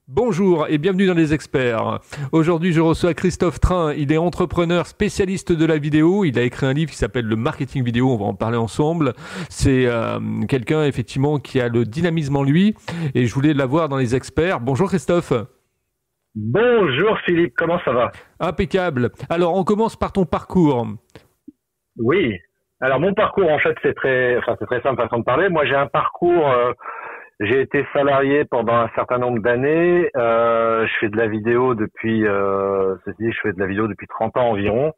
Bonjour et bienvenue dans Les Experts. Aujourd'hui, je reçois Christophe Train. Il est entrepreneur spécialiste de la vidéo. Il a écrit un livre qui s'appelle Le marketing vidéo. On va en parler ensemble. C'est quelqu'un, effectivement, qui a le dynamisme en lui. Et je voulais l'avoir dans Les Experts. Bonjour Christophe. Bonjour Philippe, comment ça va? Impeccable. Alors, on commence par ton parcours. Oui. Alors mon parcours en fait c'est très simple façon de parler. Moi j'ai un parcours, j'ai été salarié pendant un certain nombre d'années. Je fais de la vidéo depuis, ceci dit, je fais de la vidéo depuis 30 ans environ.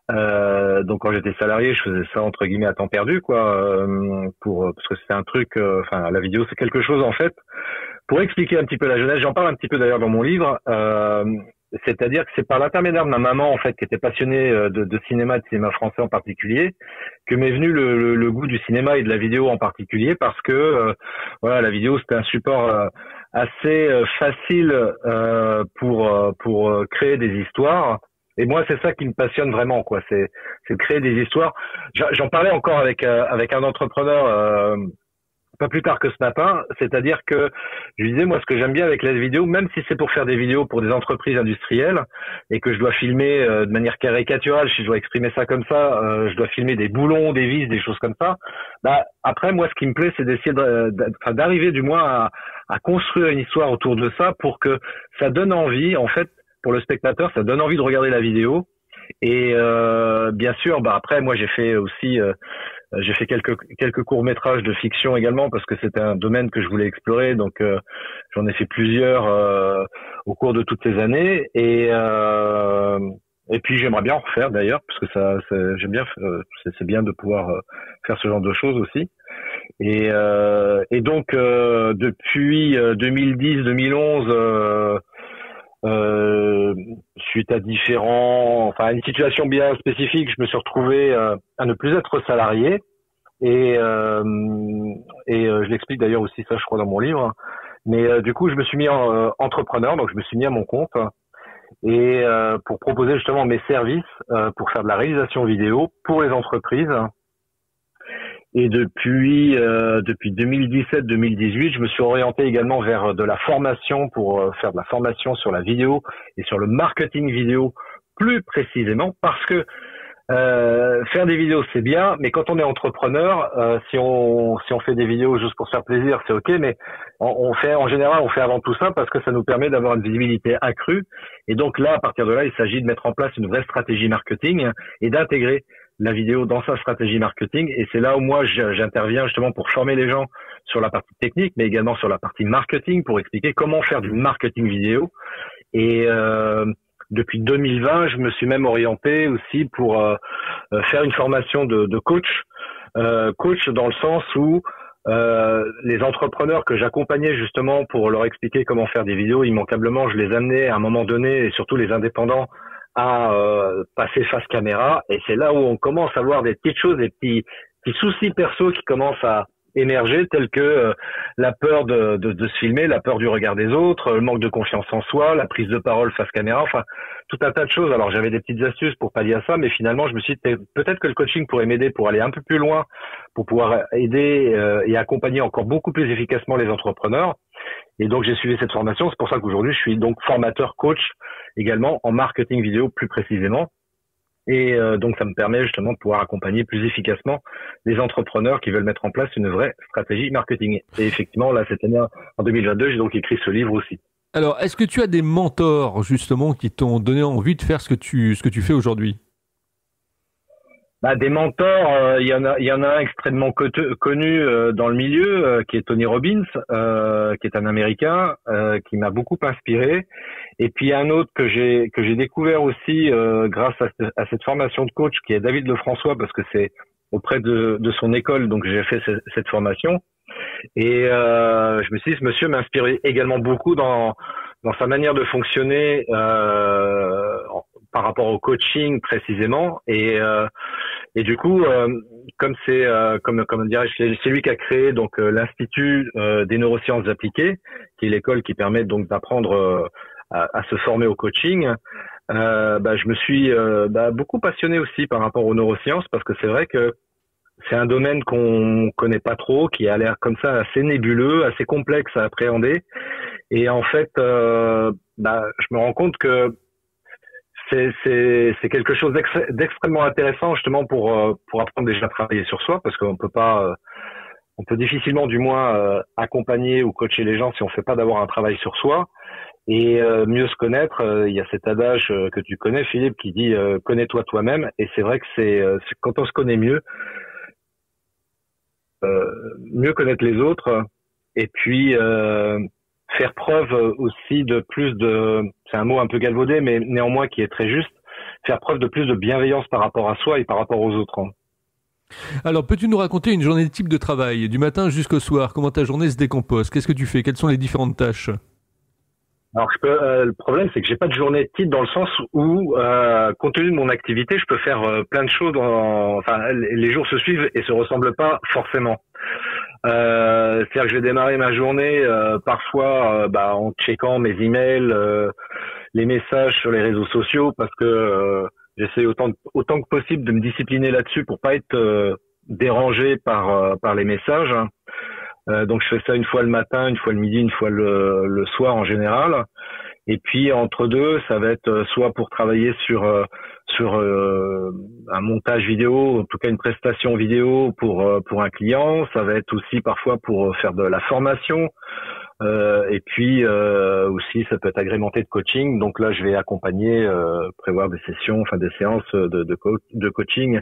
Donc quand j'étais salarié, je faisais ça entre guillemets à temps perdu quoi, parce que c'était un truc, enfin la vidéo c'est quelque chose en fait. Pour expliquer un petit peu la jeunesse, j'en parle un petit peu d'ailleurs dans mon livre. C'est-à-dire que c'est par l'intermédiaire de ma maman en fait qui était passionnée de cinéma, de cinéma français en particulier, que m'est venu le goût du cinéma et de la vidéo en particulier, parce que voilà, la vidéo c'était un support assez facile pour créer des histoires. Et moi c'est ça qui me passionne vraiment quoi, c'est de créer des histoires. J'en parlais encore avec un entrepreneur pas plus tard que ce matin, c'est-à-dire que je disais moi ce que j'aime bien avec la vidéo, même si c'est pour faire des vidéos pour des entreprises industrielles et que je dois filmer de manière caricaturale, si je dois exprimer ça comme ça, je dois filmer des boulons, des vis, des choses comme ça. Bah après moi ce qui me plaît c'est d'essayer d'arriver du moins à construire une histoire autour de ça pour que ça donne envie en fait pour le spectateur, ça donne envie de regarder la vidéo. Et bien sûr, bah après moi j'ai fait aussi j'ai fait quelques courts-métrages de fiction également parce que c'était un domaine que je voulais explorer. Donc j'en ai fait plusieurs au cours de toutes ces années et puis j'aimerais bien en refaire d'ailleurs parce que j'aime bien c'est bien de pouvoir faire ce genre de choses aussi. Et donc depuis 2010-2011 suite à une situation bien spécifique, je me suis retrouvé à ne plus être salarié et je l'explique d'ailleurs aussi ça, je crois, dans mon livre. Mais du coup, je me suis mis en entrepreneur, donc je me suis mis à mon compte et pour proposer justement mes services pour faire de la réalisation vidéo pour les entreprises. Et depuis 2017-2018, je me suis orienté également vers de la formation pour faire de la formation sur la vidéo et sur le marketing vidéo plus précisément, parce que faire des vidéos c'est bien, mais quand on est entrepreneur, si on fait des vidéos juste pour se faire plaisir, c'est ok, mais en général on fait avant tout ça parce que ça nous permet d'avoir une visibilité accrue. Et donc là, à partir de là, il s'agit de mettre en place une vraie stratégie marketing et d'intégrer la vidéo dans sa stratégie marketing. Et c'est là où moi j'interviens justement pour former les gens sur la partie technique, mais également sur la partie marketing pour expliquer comment faire du marketing vidéo. Et depuis 2020, je me suis même orienté aussi pour faire une formation de coach, coach dans le sens où les entrepreneurs que j'accompagnais justement pour leur expliquer comment faire des vidéos, immanquablement, je les amenais à un moment donné, et surtout les indépendants, à passer face caméra. Et c'est là où on commence à voir des petites choses, des petits soucis perso qui commencent à émerger, tels que la peur de se filmer, la peur du regard des autres, le manque de confiance en soi, la prise de parole face caméra, enfin tout un tas de choses. Alors j'avais des petites astuces pour pallier à ça, mais finalement je me suis dit peut-être que le coaching pourrait m'aider pour aller un peu plus loin, pour pouvoir aider et accompagner encore beaucoup plus efficacement les entrepreneurs. Et donc j'ai suivi cette formation. C'est pour ça qu'aujourd'hui je suis donc formateur coach également en marketing vidéo plus précisément. Et donc ça me permet justement de pouvoir accompagner plus efficacement les entrepreneurs qui veulent mettre en place une vraie stratégie marketing. Et effectivement, là, cette année, en 2022, j'ai donc écrit ce livre aussi. Alors, est-ce que tu as des mentors, justement, qui t'ont donné envie de faire ce que tu fais aujourd'hui? Bah, des mentors, il y en a un extrêmement connu dans le milieu, qui est Tony Robbins, qui est un Américain, qui m'a beaucoup inspiré. Et puis il y a un autre que j'ai découvert aussi grâce à cette formation de coach, qui est David Lefrançois, parce que c'est auprès de son école, donc j'ai fait cette formation. Et je me suis dit, ce monsieur m'inspire également beaucoup dans sa manière de fonctionner par rapport au coaching précisément. Et du coup, comme comme dirais-je, c'est lui qui a créé donc l'Institut des neurosciences appliquées, qui est l'école qui permet donc d'apprendre à se former au coaching. Je me suis beaucoup passionné aussi par rapport aux neurosciences, parce que c'est vrai que c'est un domaine qu'on connaît pas trop, qui a l'air comme ça assez nébuleux, assez complexe à appréhender. Et en fait, je me rends compte que c'est quelque chose d'extrêmement intéressant justement pour apprendre déjà à travailler sur soi, parce qu'on peut pas, on peut difficilement du moins accompagner ou coacher les gens si on fait pas d'avoir un travail sur soi. Et mieux se connaître, il y a cet adage que tu connais, Philippe, qui dit connais-toi toi-même. Et c'est vrai que c'est quand on se connaît mieux, mieux connaître les autres, et puis faire preuve aussi de plus de, c'est un mot un peu galvaudé, mais néanmoins qui est très juste, faire preuve de plus de bienveillance par rapport à soi et par rapport aux autres. Alors, peux-tu nous raconter une journée type de travail, du matin jusqu'au soir? Comment ta journée se décompose? Qu'est-ce que tu fais? Quelles sont les différentes tâches? Alors le problème c'est que j'ai pas de journée type dans le sens où compte tenu de mon activité, je peux faire plein de choses. Enfin, les jours se suivent et se ressemblent pas forcément. C'est-à-dire que je vais démarrer ma journée parfois en checkant mes emails, les messages sur les réseaux sociaux, parce que j'essaie autant que possible de me discipliner là-dessus pour pas être dérangé par les messages. Donc je fais ça une fois le matin, une fois le midi, une fois le soir en général. Et puis entre deux, ça va être soit pour travailler sur un montage vidéo, en tout cas une prestation vidéo pour un client. Ça va être aussi parfois pour faire de la formation. Et puis aussi ça peut être agrémenté de coaching. Donc là je vais accompagner, prévoir des sessions, enfin des séances de coaching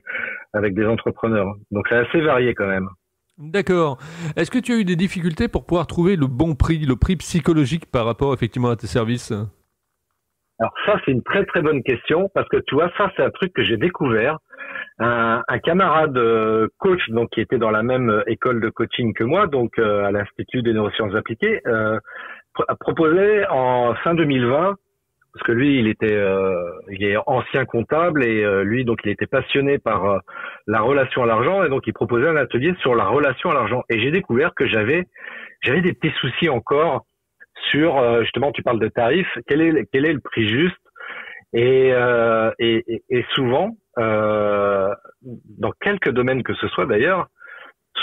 avec des entrepreneurs. Donc c'est assez varié quand même. D'accord. Est-ce que tu as eu des difficultés pour pouvoir trouver le bon prix, le prix psychologique par rapport effectivement à tes services? Alors ça, c'est une très très bonne question, parce que tu vois, ça c'est un truc que j'ai découvert. Un camarade coach, donc qui était dans la même école de coaching que moi, donc à l'Institut des neurosciences appliquées, a proposé en fin 2020, parce que lui il est ancien comptable et lui donc il était passionné par la relation à l'argent, et donc il proposait un atelier sur la relation à l'argent. Et j'ai découvert que j'avais des petits soucis encore sur justement, tu parles de tarifs, quel est le prix juste, et souvent dans quelques domaines que ce soit d'ailleurs,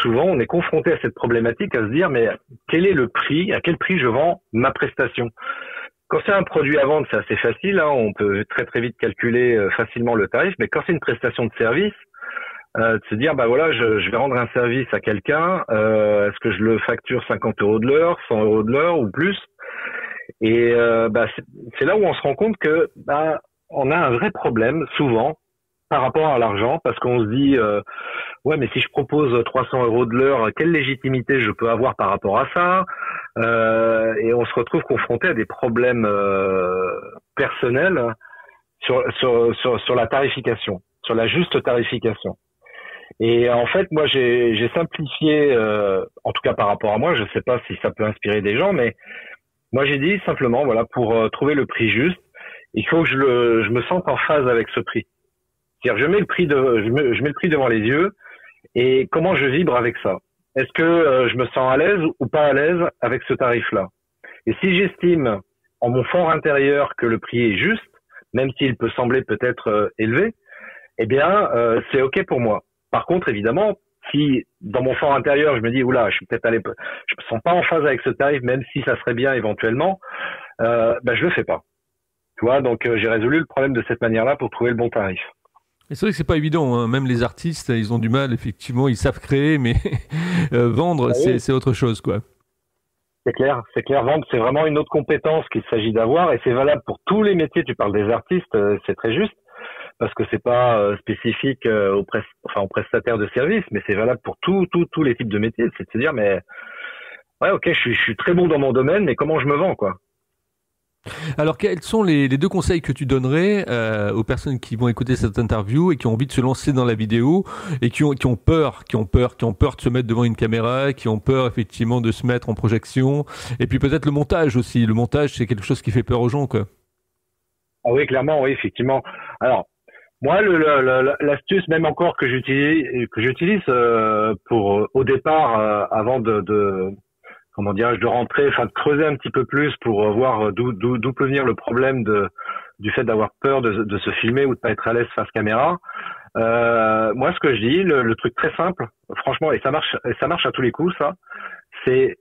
souvent on est confronté à cette problématique, à se dire mais quel est le prix, à quel prix je vends ma prestation. Quand c'est un produit à vendre, c'est assez facile, hein, on peut très très vite calculer facilement le tarif, mais quand c'est une prestation de service, de se dire voilà, je vais rendre un service à quelqu'un, est-ce que je le facture 50 euros de l'heure, 100 euros de l'heure ou plus? Et c'est là où on se rend compte que on a un vrai problème souvent par rapport à l'argent, parce qu'on se dit ouais, mais si je propose 300 euros de l'heure, quelle légitimité je peux avoir par rapport à ça? Et on se retrouve confronté à des problèmes personnels sur la tarification, sur la juste tarification. Et en fait, moi, j'ai simplifié, en tout cas par rapport à moi, je ne sais pas si ça peut inspirer des gens, mais moi j'ai dit simplement, voilà, pour trouver le prix juste, il faut que je me sente en phase avec ce prix. C'est-à-dire, je mets le prix devant les yeux, et comment je vibre avec ça. Est-ce que je me sens à l'aise ou pas à l'aise avec ce tarif-là? Et si j'estime en mon fort intérieur que le prix est juste, même s'il peut sembler peut-être élevé, eh bien, c'est OK pour moi. Par contre, évidemment, si dans mon fort intérieur, je me dis, oula, je me sens pas en phase avec ce tarif, même si ça serait bien éventuellement, je le fais pas. Tu vois, donc j'ai résolu le problème de cette manière-là pour trouver le bon tarif. Et c'est vrai que c'est pas évident, hein. Même les artistes, ils ont du mal, effectivement, ils savent créer, mais vendre, Oui. c'est autre chose, quoi. C'est clair. Vendre, c'est vraiment une autre compétence qu'il s'agit d'avoir, et c'est valable pour tous les métiers. Tu parles des artistes, c'est très juste, parce que c'est pas spécifique aux prestataires de services, mais c'est valable pour tous les types de métiers. C'est de se dire, mais ouais, ok, je suis très bon dans mon domaine, mais comment je me vends, quoi? Alors, quels sont les deux conseils que tu donnerais aux personnes qui vont écouter cette interview et qui ont envie de se lancer dans la vidéo et qui ont peur de se mettre devant une caméra, qui ont peur effectivement de se mettre en projection, et puis peut-être le montage aussi. Le montage, c'est quelque chose qui fait peur aux gens, quoi. Ah oui, clairement, oui, effectivement. Alors, moi, l'astuce, même encore que j'utilise pour au départ, avant de comment dirais-je, de rentrer, enfin de creuser un petit peu plus pour voir d'où peut venir le problème du fait d'avoir peur de se filmer ou de pas être à l'aise face caméra. Moi, ce que je dis, le truc très simple, franchement, et ça marche à tous les coups, ça, c'est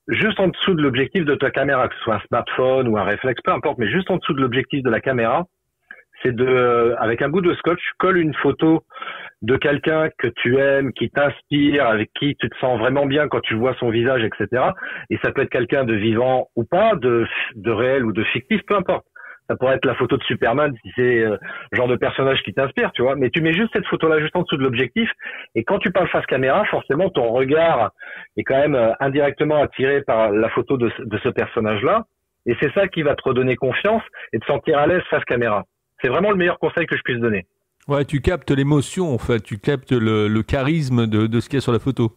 juste en dessous de l'objectif de ta caméra, que ce soit un smartphone ou un réflexe, peu importe, mais juste en dessous de l'objectif de la caméra, c'est avec un bout de scotch, colle une photo de quelqu'un que tu aimes, qui t'inspire, avec qui tu te sens vraiment bien quand tu vois son visage, etc. Et ça peut être quelqu'un de vivant ou pas, de réel ou de fictif, peu importe. Ça pourrait être la photo de Superman si c'est le genre de personnage qui t'inspire, tu vois. Mais tu mets juste cette photo-là juste en dessous de l'objectif. Et quand tu parles face caméra, forcément, ton regard est quand même indirectement attiré par la photo de ce personnage-là. Et c'est ça qui va te redonner confiance et te sentir à l'aise face caméra. C'est vraiment le meilleur conseil que je puisse donner. Ouais, tu captes l'émotion, en fait. Tu captes le charisme de ce qu'il y a sur la photo.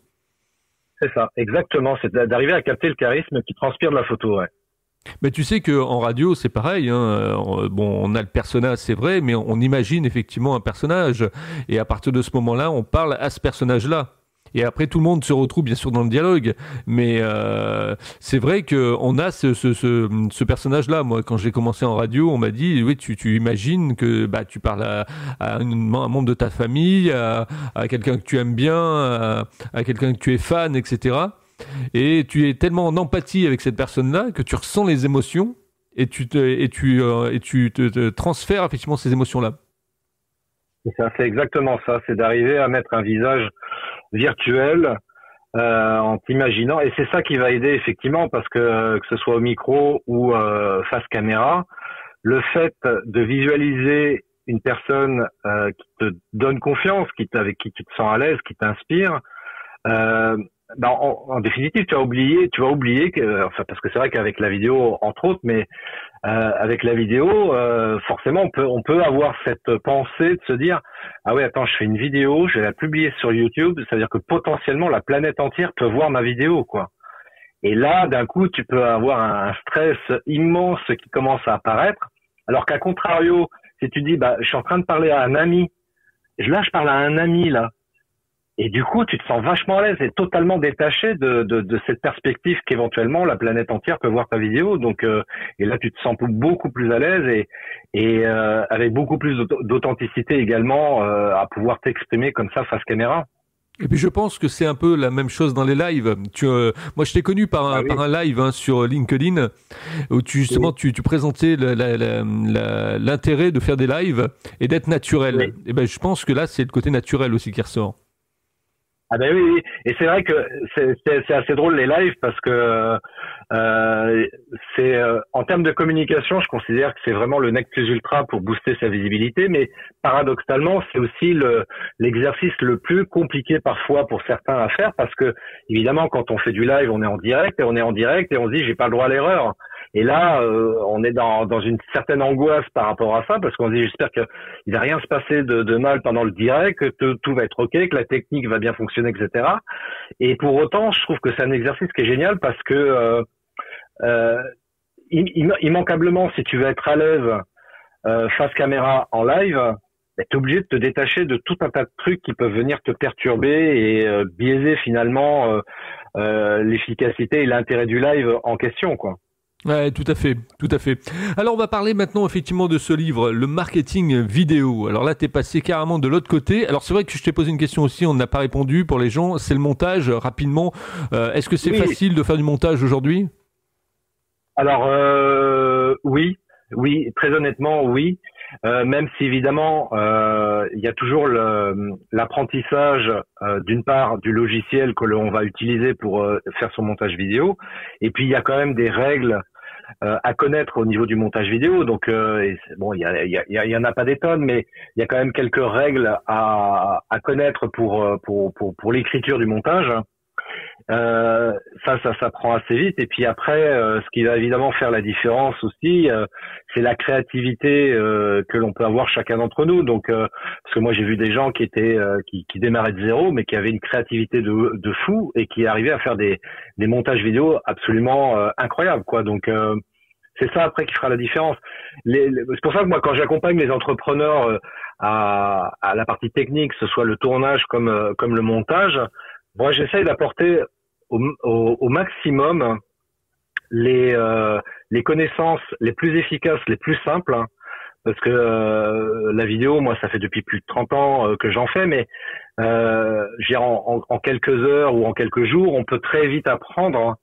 C'est ça, exactement. C'est d'arriver à capter le charisme qui transpire de la photo, ouais. Mais tu sais qu'en radio, c'est pareil. Hein. Bon, on a le personnage, c'est vrai, mais on imagine effectivement un personnage. Et à partir de ce moment-là, on parle à ce personnage-là. Et après, tout le monde se retrouve bien sûr dans le dialogue. Mais c'est vrai qu'on a ce personnage-là. Moi, quand j'ai commencé en radio, on m'a dit, oui, tu imagines que bah, tu parles à un membre de ta famille, à quelqu'un que tu aimes bien, à quelqu'un que tu es fan, etc. Et tu es tellement en empathie avec cette personne-là que tu ressens les émotions et tu te transfères effectivement ces émotions-là. C'est ça, c'est exactement ça. C'est d'arriver à mettre un visage virtuel en t'imaginant. Et c'est ça qui va aider effectivement parce que ce soit au micro ou face caméra, le fait de visualiser une personne qui te donne confiance, avec qui tu te sens à l'aise, qui t'inspire, ben en définitive, tu vas oublier que, enfin, parce que c'est vrai qu'avec la vidéo, entre autres, mais avec la vidéo, forcément, on peut avoir cette pensée de se dire, ah ouais, attends, je fais une vidéo, je vais la publier sur YouTube, ça veut dire que potentiellement la planète entière peut voir ma vidéo, quoi. Et là, d'un coup, tu peux avoir un stress immense qui commence à apparaître, alors qu'à contrario, si tu dis, bah, je suis en train de parler à un ami, là, je parle à un ami, là. Et du coup, tu te sens vachement à l'aise et totalement détaché de cette perspective qu'éventuellement la planète entière peut voir ta vidéo. Donc, et là, tu te sens beaucoup plus à l'aise et avec beaucoup plus d'authenticité également à pouvoir t'exprimer comme ça face caméra. Et puis je pense que c'est un peu la même chose dans les lives. Moi, je t'ai connu par un live hein, sur LinkedIn où justement tu présentais l'intérêt de faire des lives et d'être naturel. Oui. Et ben, je pense que là, c'est le côté naturel aussi qui ressort. Ah ben oui, oui. Et c'est vrai que c'est assez drôle les lives parce que c'est en termes de communication, je considère que c'est vraiment le nec plus ultra pour booster sa visibilité, mais paradoxalement, c'est aussi l'exercice le plus compliqué parfois pour certains à faire parce que évidemment quand on fait du live, on est en direct et on se dit j'ai pas le droit à l'erreur. Et là, on est dans une certaine angoisse par rapport à ça, parce qu'on se dit j'espère qu'il va rien se passer de mal pendant le direct, que tout va être ok, que la technique va bien fonctionner, etc. Et pour autant, je trouve que c'est un exercice qui est génial parce que immanquablement, si tu veux être à l'aise face caméra en live, tu es obligé de te détacher de tout un tas de trucs qui peuvent venir te perturber et biaiser finalement l'efficacité et l'intérêt du live en question, quoi. Ouais, tout à fait, tout à fait. Alors, on va parler maintenant effectivement de ce livre, le marketing vidéo. Alors là, t'es passé carrément de l'autre côté. Alors, c'est vrai que je t'ai posé une question aussi, on n'a pas répondu pour les gens. C'est le montage, rapidement. Est-ce que c'est facile de faire du montage aujourd'hui? Alors, oui, très honnêtement, oui. Même si évidemment, il y a toujours l'apprentissage d'une part du logiciel que l'on va utiliser pour faire son montage vidéo, et puis il y a quand même des règles à connaître au niveau du montage vidéo. Donc, bon, il y en a pas des tonnes, mais il y a quand même quelques règles à connaître pour l'écriture du montage. Ça s'apprend assez vite. Et puis après, ce qui va évidemment faire la différence aussi, c'est la créativité que l'on peut avoir chacun d'entre nous. Donc, parce que moi j'ai vu des gens qui démarraient de zéro, mais qui avaient une créativité de fou et qui arrivaient à faire des montages vidéo absolument incroyables, quoi. Donc c'est ça après qui fera la différence. C'est pour ça que moi, quand j'accompagne les entrepreneurs à la partie technique, que ce soit le tournage comme le montage, moi j'essaye d'apporter au maximum les connaissances les plus efficaces, les plus simples, hein, parce que la vidéo, moi, ça fait depuis plus de 30 ans que j'en fais, mais en quelques heures ou en quelques jours, on peut très vite apprendre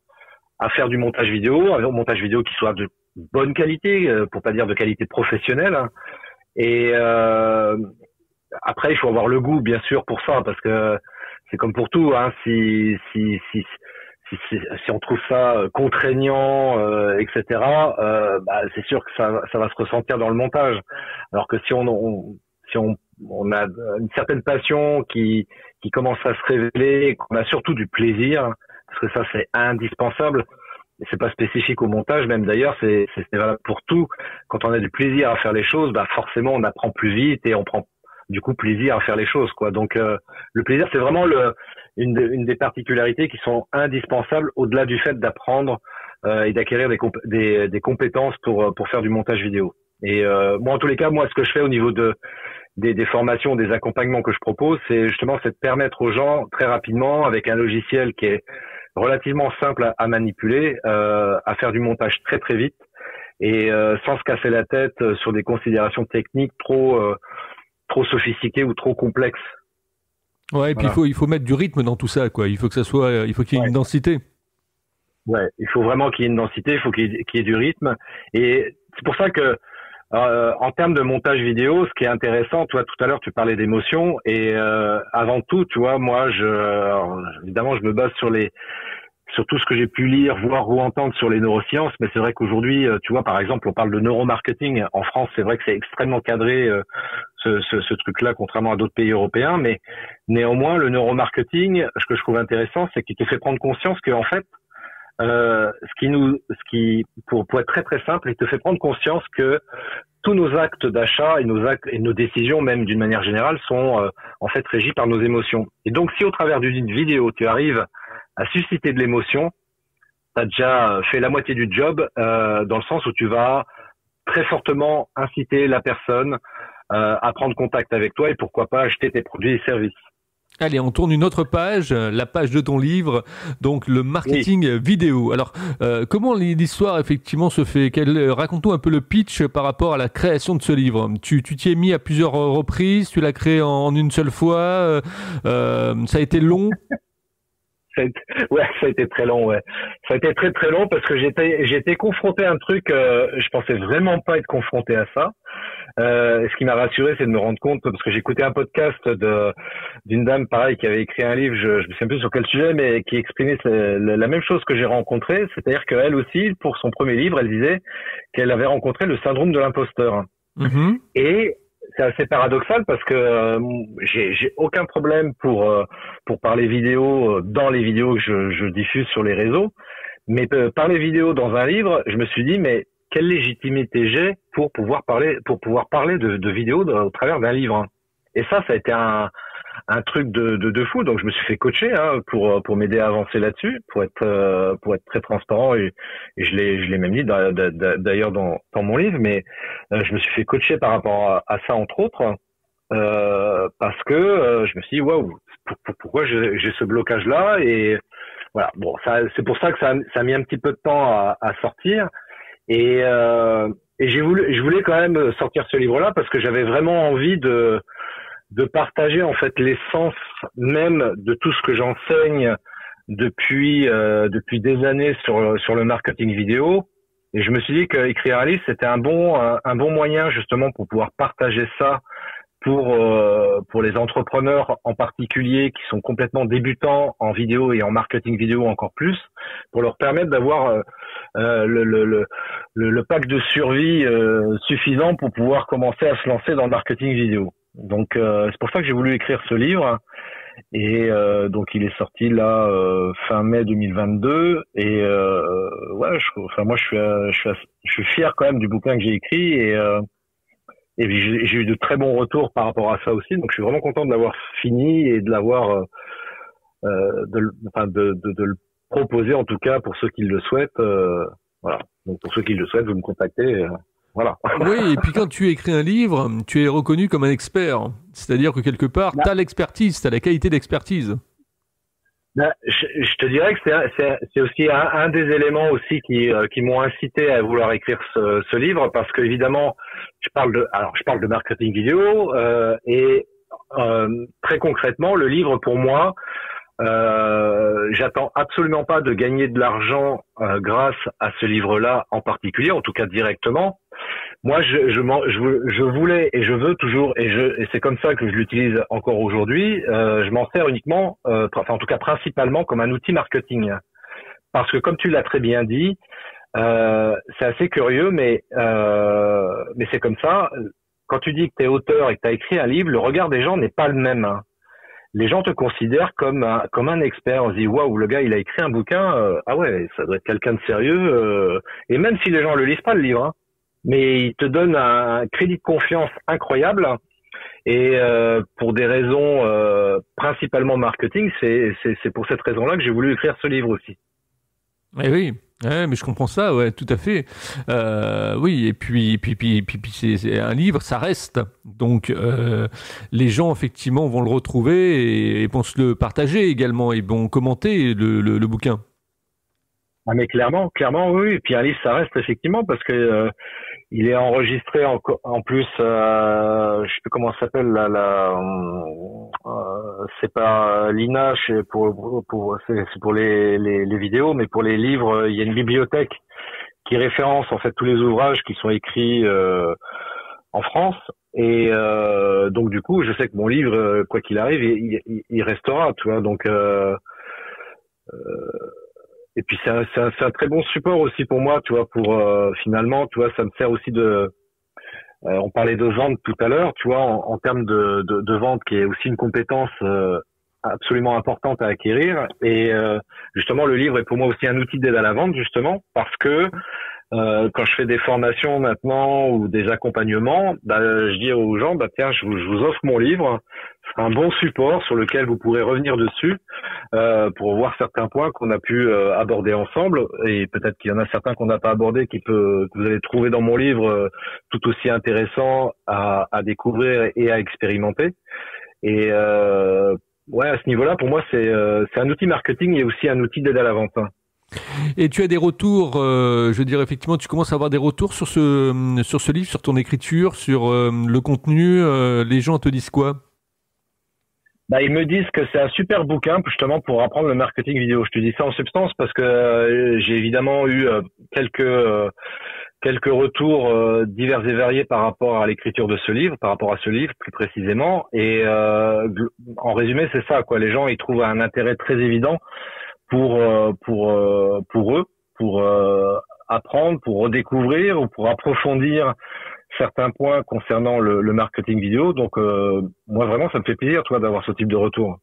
à faire du montage vidéo, un montage vidéo qui soit de bonne qualité, pour pas dire de qualité professionnelle. Hein. Et après, il faut avoir le goût, bien sûr, pour ça, parce que c'est comme pour tout. Hein, si on trouve ça contraignant, etc., bah, c'est sûr que ça va se ressentir dans le montage. Alors que si on a une certaine passion qui commence à se révéler, et qu'on a surtout du plaisir, parce que ça c'est indispensable. Et c'est pas spécifique au montage, même d'ailleurs, c'est valable pour tout. Quand on a du plaisir à faire les choses, bah forcément on apprend plus vite et on prend du coup plaisir à faire les choses, quoi. Donc le plaisir, c'est vraiment une des particularités qui sont indispensables au-delà du fait d'apprendre et d'acquérir des compétences pour faire du montage vidéo. Et moi, en tous les cas, moi, ce que je fais au niveau des formations, des accompagnements que je propose, c'est justement de permettre aux gens très rapidement, avec un logiciel qui est relativement simple à manipuler, à faire du montage très très vite et sans se casser la tête sur des considérations techniques trop sophistiquées ou trop complexes. Ouais, et puis voilà. il faut mettre du rythme dans tout ça, quoi. Il faut qu'il y ait une densité. Ouais, il faut vraiment qu'il y ait une densité, il faut qu'il y ait du rythme. Et c'est pour ça que en termes de montage vidéo, ce qui est intéressant, toi tout à l'heure tu parlais d'émotion et avant tout, tu vois, moi évidemment je me base sur tout ce que j'ai pu lire, voir ou entendre sur les neurosciences, mais c'est vrai qu'aujourd'hui, tu vois, par exemple, on parle de neuromarketing. En France, c'est vrai que c'est extrêmement cadré ce truc-là, contrairement à d'autres pays européens, mais néanmoins, le neuromarketing, ce que je trouve intéressant, c'est qu'il te fait prendre conscience que en fait, pour être très très simple, il te fait prendre conscience que tous nos actes d'achat et nos décisions, même d'une manière générale, sont en fait régis par nos émotions. Et donc, si au travers d'une vidéo, tu arrives à susciter de l'émotion, tu as déjà fait la moitié du job, dans le sens où tu vas très fortement inciter la personne à prendre contact avec toi et pourquoi pas acheter tes produits et services. Allez, on tourne une autre page, la page de ton livre, donc le marketing vidéo. Alors, comment l'histoire effectivement se fait? Raconte-nous un peu le pitch par rapport à la création de ce livre. Tu t'y es mis à plusieurs reprises, tu l'as créé en une seule fois, ça a été long? Ouais, ça a été très long, ouais. Ça a été très très long parce que j'ai été confronté à un truc, je pensais vraiment pas être confronté à ça. Ce qui m'a rassuré, c'est de me rendre compte, parce que j'écoutais un podcast d'une dame, pareil, qui avait écrit un livre, je me souviens plus sur quel sujet, mais qui exprimait la même chose que j'ai rencontré, c'est-à-dire qu'elle aussi, pour son premier livre, elle disait qu'elle avait rencontré le syndrome de l'imposteur. Mm-hmm. Et c'est assez paradoxal parce que j'ai aucun problème pour parler vidéo dans les vidéos que je diffuse sur les réseaux, mais parler vidéo dans un livre, je me suis dit mais quelle légitimité j'ai pour pouvoir parler de vidéos au travers d'un livre. Et ça a été un truc de fou. Donc je me suis fait coacher pour m'aider à avancer là-dessus, pour être très transparent et je l'ai même dit d'ailleurs dans mon livre. Mais je me suis fait coacher par rapport à ça entre autres parce que je me suis dit waouh, pourquoi j'ai ce blocage là. Et voilà, bon, c'est pour ça que ça a mis un petit peu de temps à sortir. Et je voulais quand même sortir ce livre-là parce que j'avais vraiment envie de partager en fait l'essence même de tout ce que j'enseigne depuis des années sur le marketing vidéo. Et je me suis dit qu'écrire un livre, c'était un bon moyen justement pour pouvoir partager ça pour les entrepreneurs en particulier qui sont complètement débutants en vidéo et en marketing vidéo encore plus, pour leur permettre d'avoir le pack de survie suffisant pour pouvoir commencer à se lancer dans le marketing vidéo. Donc c'est pour ça que j'ai voulu écrire ce livre et donc il est sorti là fin mai 2022 et ouais, moi je suis fier quand même du bouquin que j'ai écrit et puis j'ai eu de très bons retours par rapport à ça aussi, donc je suis vraiment content de l'avoir fini et de l'avoir de le proposer en tout cas pour ceux qui le souhaitent. Voilà. Donc pour ceux qui le souhaitent, vous me contactez. Voilà. Oui, et puis quand tu écris un livre, tu es reconnu comme un expert. C'est-à-dire que quelque part, tu as l'expertise, tu as la qualité d'expertise. Je te dirais que c'est aussi un des éléments aussi qui m'ont incité à vouloir écrire ce livre parce que évidemment je parle de marketing vidéo et très concrètement le livre pour moi J'attends absolument pas de gagner de l'argent grâce à ce livre-là en particulier, en tout cas directement. Moi, je voulais et je veux toujours, et c'est comme ça que je l'utilise encore aujourd'hui. Je m'en sers uniquement, enfin en tout cas principalement comme un outil marketing, parce que comme tu l'as très bien dit, c'est assez curieux, mais c'est comme ça. Quand tu dis que tu es auteur et que tu as écrit un livre, le regard des gens n'est pas le même, hein. Les gens te considèrent comme un expert. On se dit waouh, le gars il a écrit un bouquin, ah ouais, ça doit être quelqu'un de sérieux. Et même si les gens le lisent pas le livre, hein, mais il te donne un crédit de confiance incroyable. Et pour des raisons principalement marketing, c'est pour cette raison-là que j'ai voulu écrire ce livre aussi. Eh oui, ouais, mais je comprends ça, ouais, tout à fait. Oui, et puis c'est un livre, ça reste. Donc, les gens, effectivement, vont le retrouver et vont se le partager également et vont commenter le bouquin. Ah mais clairement, oui. Et puis un livre, ça reste effectivement parce que il est enregistré en plus, je sais plus comment ça s'appelle c'est pas l'INA, c'est pour les vidéos, mais pour les livres, il y a une bibliothèque qui référence en fait tous les ouvrages qui sont écrits en France. Et donc du coup, je sais que mon livre, quoi qu'il arrive, il restera, tu vois. Donc et puis c'est un très bon support aussi pour moi, tu vois, pour finalement, tu vois, ça me sert aussi de on parlait de vente tout à l'heure, tu vois, en termes de vente, qui est aussi une compétence absolument importante à acquérir. Et justement, le livre est pour moi aussi un outil d'aide à la vente, justement, parce que quand je fais des formations maintenant ou des accompagnements, bah, je dis aux gens, bah tiens, je vous offre mon livre, ce sera un bon support sur lequel vous pourrez revenir dessus pour voir certains points qu'on a pu aborder ensemble, et peut-être qu'il y en a certains qu'on n'a pas abordés que vous allez trouver dans mon livre tout aussi intéressant à découvrir et à expérimenter. Et ouais, à ce niveau-là, pour moi, c'est un outil marketing et aussi un outil d'aide à la vente, hein. Et tu as des retours, je veux dire, effectivement, tu commences à avoir des retours sur ce livre, sur ton écriture, sur le contenu. Les gens te disent quoi? Bah, ils me disent que c'est un super bouquin justement pour apprendre le marketing vidéo. Je te dis ça en substance parce que j'ai évidemment eu quelques retours divers et variés par rapport à l'écriture de ce livre, par rapport à ce livre plus précisément. Et en résumé, c'est ça, quoi. Les gens, ils trouvent un intérêt très évident pour eux, pour apprendre, pour redécouvrir ou pour approfondir certains points concernant le marketing vidéo. Donc moi vraiment ça me fait plaisir, toi, d'avoir ce type de retour.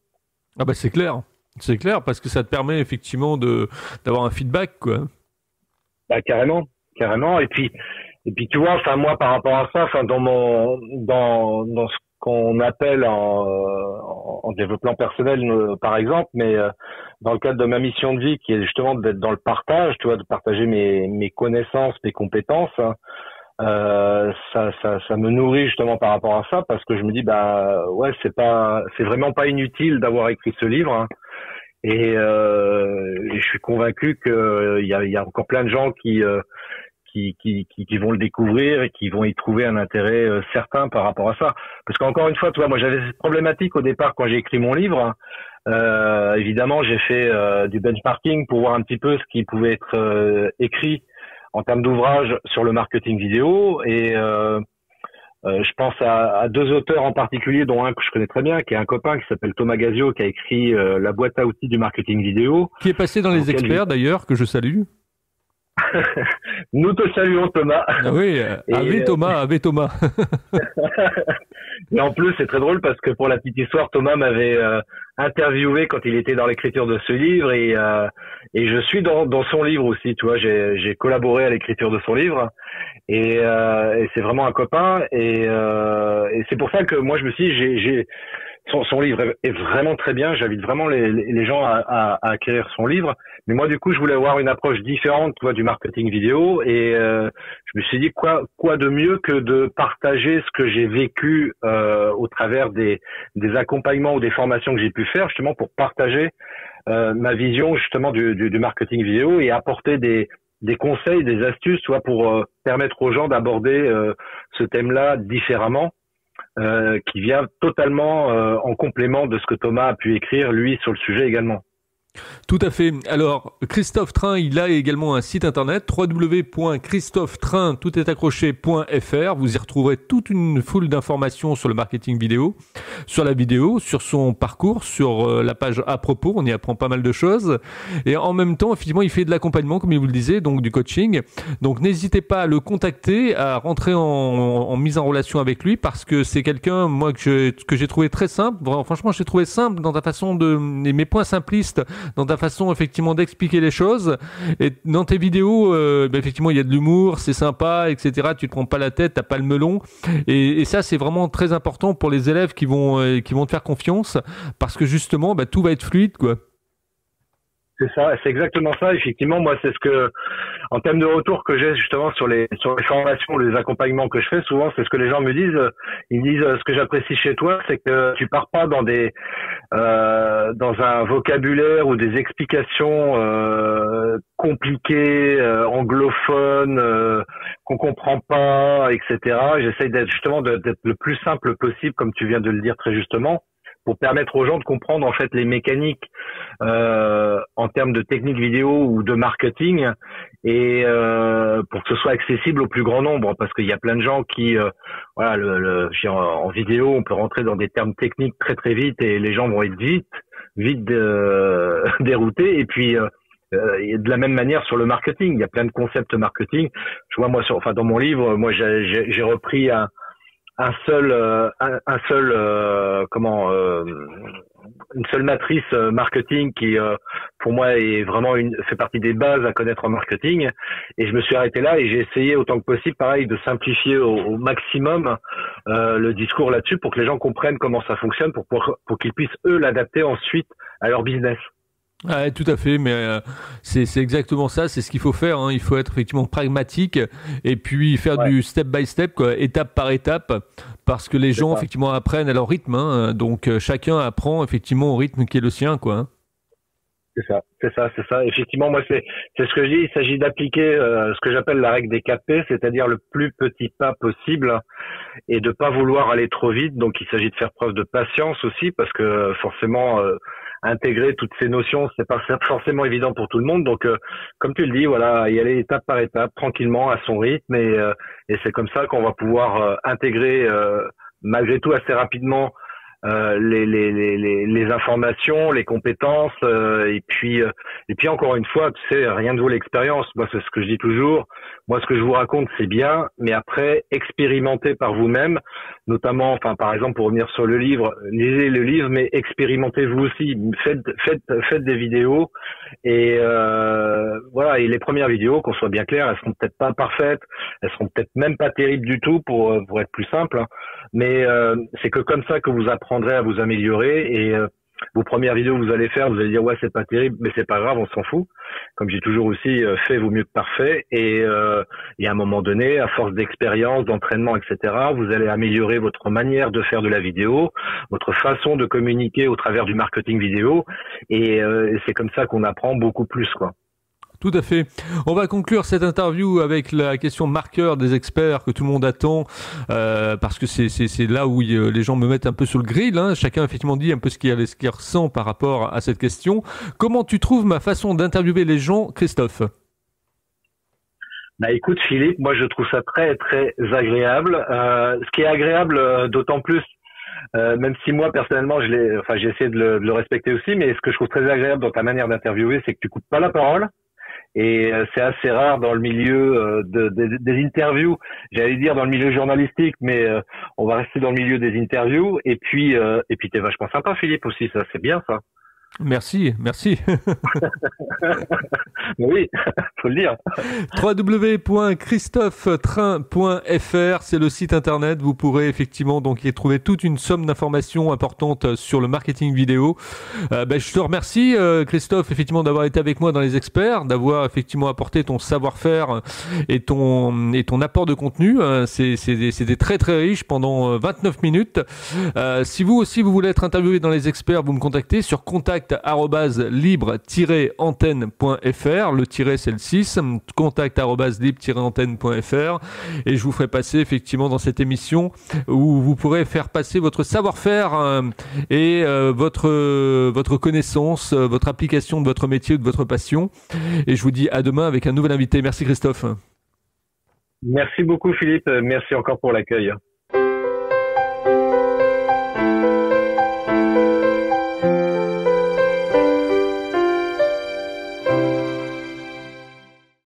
Ah bah c'est clair parce que ça te permet effectivement d'avoir un feedback, quoi. Bah carrément. Et puis tu vois, enfin moi par rapport à ça, enfin dans ce qu'on appelle en développement personnel par exemple, mais dans le cadre de ma mission de vie qui est justement d'être dans le partage, tu vois, de partager mes connaissances, mes compétences, hein, ça me nourrit justement par rapport à ça, parce que je me dis bah ouais, c'est vraiment pas inutile d'avoir écrit ce livre, hein. Et je suis convaincu que il y a encore plein de gens qui vont le découvrir et qui vont y trouver un intérêt certain par rapport à ça. Parce qu'encore une fois, tu vois, moi j'avais cette problématique au départ quand j'ai écrit mon livre. Évidemment, j'ai fait du benchmarking pour voir un petit peu ce qui pouvait être écrit en termes d'ouvrages sur le marketing vidéo. Et je pense à deux auteurs en particulier, dont un que je connais très bien, qui est un copain qui s'appelle Thomas Gazio, qui a écrit La boîte à outils du marketing vidéo. Qui est passé dans les experts d'ailleurs, que je salue. Nous te saluons, Thomas. Ah oui, avec Thomas. Et en plus, c'est très drôle parce que pour la petite histoire, Thomas m'avait interviewé quand il était dans l'écriture de ce livre, et je suis dans son livre aussi. Tu vois, j'ai collaboré à l'écriture de son livre, et c'est vraiment un copain, et c'est pour ça que moi je me suis dit, son livre est vraiment très bien. J'invite vraiment les gens à acquérir son livre. Mais moi, du coup, je voulais avoir une approche différente, tu vois, du marketing vidéo. Et je me suis dit, quoi de mieux que de partager ce que j'ai vécu au travers des accompagnements ou des formations que j'ai pu faire, justement pour partager ma vision justement du marketing vidéo, et apporter des conseils, des astuces, tu vois, pour permettre aux gens d'aborder ce thème-là différemment. qui vient totalement en complément de ce que Thomas a pu écrire lui sur le sujet également. Tout à fait. Alors, Christophe Train, il a également un site internet, www.christophetrain, tout est accroché.fr. Vous y retrouverez toute une foule d'informations sur le marketing vidéo, sur la vidéo, sur son parcours, sur la page à propos. On y apprend pas mal de choses. Et en même temps, effectivement, il fait de l'accompagnement, comme il vous le disait, donc du coaching. Donc, n'hésitez pas à le contacter, à rentrer en mise en relation avec lui, parce que c'est quelqu'un, moi, que j'ai trouvé très simple. Vraiment, franchement, j'ai trouvé simple dans ta façon mes points simplistes, dans ta façon effectivement d'expliquer les choses. Et dans tes vidéos, effectivement, il y a de l'humour, c'est sympa, etc. Tu te prends pas la tête, t'as pas le melon. Et ça, c'est vraiment très important pour les élèves qui vont te faire confiance, parce que justement, tout va être fluide, quoi. C'est ça, c'est exactement ça. Effectivement, moi, c'est ce que, en termes de retour que j'ai justement sur les formations, les accompagnements que je fais, souvent, c'est ce que les gens me disent. Ils me disent, ce que j'apprécie chez toi, c'est que tu pars pas dans dans un vocabulaire ou des explications compliquées, anglophones, qu'on comprend pas, etc. J'essaye d'être le plus simple possible, comme tu viens de le dire très justement, pour permettre aux gens de comprendre en fait les mécaniques en termes de technique vidéo ou de marketing, et pour que ce soit accessible au plus grand nombre, parce qu'il y a plein de gens qui en vidéo on peut rentrer dans des termes techniques très très vite et les gens vont être vite déroutés. Et puis de la même manière sur le marketing, il y a plein de concepts marketing. Je vois moi dans mon livre, moi j'ai repris une seule matrice marketing qui pour moi est vraiment fait partie des bases à connaître en marketing, et je me suis arrêté là et j'ai essayé autant que possible pareil de simplifier au maximum le discours là-dessus pour que les gens comprennent comment ça fonctionne, pour qu'ils puissent eux l'adapter ensuite à leur business. Ouais, tout à fait, mais c'est exactement ça, c'est ce qu'il faut faire, hein. Il faut être effectivement pragmatique et puis faire du step by step, quoi, étape par étape, parce que les gens effectivement apprennent à leur rythme, hein. Donc chacun apprend effectivement au rythme qui est le sien, quoi. C'est ça. Effectivement, moi c'est ce que je dis. Il s'agit d'appliquer ce que j'appelle la règle des 4 P, c'est-à-dire le plus petit pas possible et de pas vouloir aller trop vite. Donc il s'agit de faire preuve de patience aussi, parce que forcément intégrer toutes ces notions, c'est pas forcément évident pour tout le monde. Donc comme tu le dis, voilà, y aller étape par étape, tranquillement, à son rythme, et c'est comme ça qu'on va pouvoir intégrer malgré tout assez rapidement les informations, les compétences, et puis encore une fois, tu sais, rien ne vaut l'expérience. Moi, c'est ce que je dis toujours. Moi, ce que je vous raconte, c'est bien, mais après, expérimentez par vous-même, notamment, par exemple, pour revenir sur le livre, lisez le livre, mais expérimentez vous aussi. Faites des vidéos, et voilà. Et les premières vidéos, qu'on soit bien clair, elles seront peut-être pas parfaites, elles seront peut-être même pas terribles du tout, pour être plus simple, hein. Mais c'est que comme ça que vous apprendrez à vous améliorer, et vos premières vidéos que vous allez faire, vous allez dire ouais, c'est pas terrible, mais c'est pas grave, on s'en fout. Comme j'ai toujours aussi, fait vaut mieux que parfait, et à un moment donné, à force d'expérience, d'entraînement, etc., vous allez améliorer votre manière de faire de la vidéo, votre façon de communiquer au travers du marketing vidéo, et c'est comme ça qu'on apprend beaucoup plus, quoi. Tout à fait. On va conclure cette interview avec la question marqueur des experts que tout le monde attend, parce que c'est là où les gens me mettent un peu sur le grill, hein. Chacun effectivement dit un peu ce qu'il ressent par rapport à cette question. Comment tu trouves ma façon d'interviewer les gens, Christophe ? Écoute Philippe, moi je trouve ça très très agréable. Ce qui est agréable d'autant plus, même si moi personnellement j'ai essayé de le respecter aussi, mais ce que je trouve très agréable dans ta manière d'interviewer, c'est que tu coupes pas la parole. Et c'est assez rare dans le milieu des interviews, j'allais dire dans le milieu journalistique, mais on va rester dans le milieu des interviews. Et puis t'es vachement sympa, Philippe, aussi, ça c'est bien, ça. Merci. Oui, faut le dire. www.christophetrain.fr, c'est le site internet. Vous pourrez effectivement donc y trouver toute une somme d'informations importantes sur le marketing vidéo. Je te remercie, Christophe, effectivement, d'avoir été avec moi dans les experts, d'avoir effectivement apporté ton savoir-faire et ton apport de contenu. C'était très très riche pendant 29 minutes. Si vous aussi vous voulez être interviewé dans les experts, vous me contactez sur contact contact@libre-antenne.fr. Le tiret, c'est le 6. contact@libre-antenne.fr. Et je vous ferai passer effectivement dans cette émission où vous pourrez faire passer votre savoir-faire et votre connaissance, votre application de votre métier ou de votre passion. Et je vous dis à demain avec un nouvel invité. Merci Christophe. Merci beaucoup Philippe, merci encore pour l'accueil.